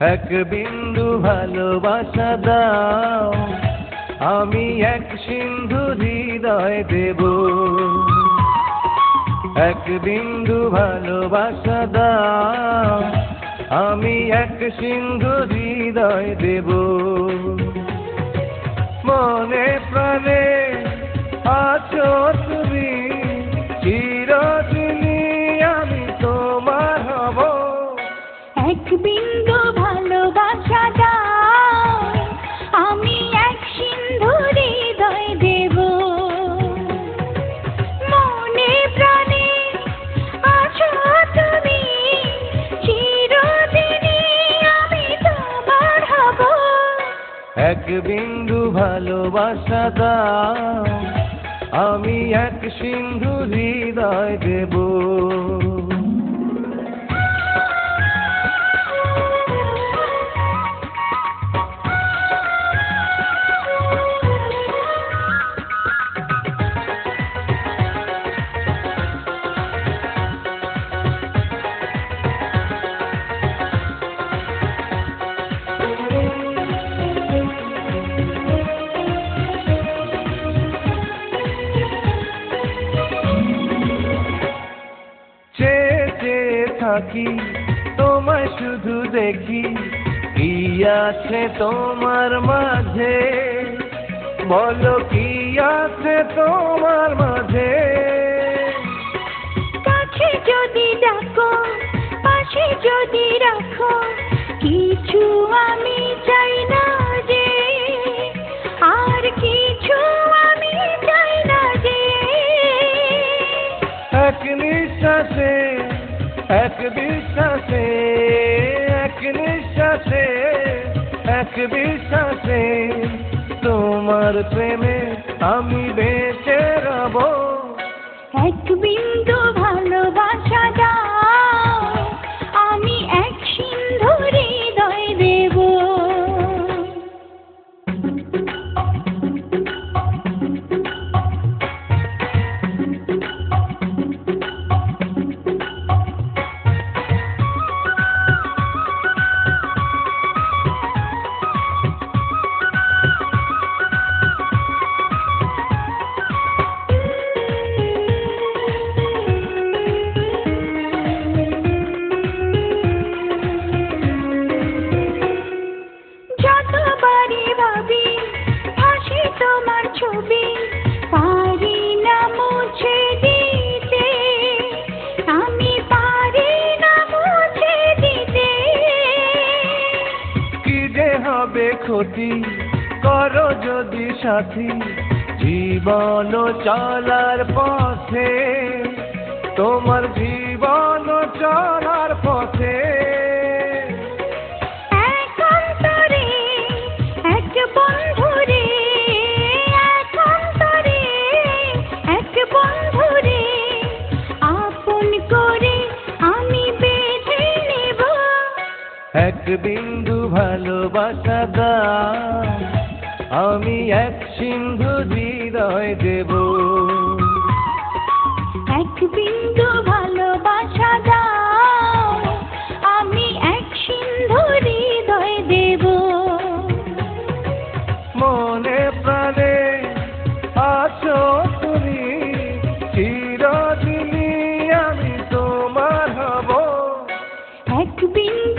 এক বিন্দু ভালোবাসা দাও, আমি এক সিন্ধু হৃদয় দেব। এক বিন্দু ভালোবাসা দাও, আমি এক সিন্ধু হৃদয় দেব। মনে প্রাণে আছো তুমি, চিরদিনই আমি তোমার হব। এক বিন্দু ভালোবাসা দাও, আমি এক সিন্ধু হৃদয় দেব। মনে প্রাণে আছো তুমি, চিরদিনই আমি তোমার হব। এক বিন্দু ভালোবাসা দাও, আমি এক সিন্ধু হৃদয় দেব। থাকি তোমায় শুধু দেখি, কি আছে তোমার মাঝে, বলো কি আছে তোমার মাঝে। কাছে যদি ডাকো, পাশে যদি রাখো, কিছু আমি চাই না যে, আর কিছু আমি চাই না যে। এক নিঃশ্বাসে, এক বিশ্বাসে, এক নিঃশ্বাসে, এক বিশ্বাসে, তোমার প্রেমে আমি বেঁচে রব। এক বিন্দু ভালোবাসা দাও, আমি এক সিন্ধু হৃদয় দেব। যতবারই ভাবি হাসি তোমার ছবি, পারি না মুছে দিতে, আমি পারি না মুছে দিতে। কি যে হবে ক্ষতি, করো যদি সাথী, জীবন চলার পথে, তোমার জীবন চলার পথে। এক অন্তরে এক বন্ধুরে, এক অন্তরে এক বন্ধুরে, আপন করে আমি বেঁধে নেব। এক বিন্দু ভালোবাসা দাও, আমি এক সিন্ধু হৃদয় দেব। এক বিন্দু ভালোবাসা দাও, আমি এক সিন্ধু হৃদয় দেব। মনে প্রাণে আছো তুমি, চিরদিনই আমি তোমার হব। এক বিন্দু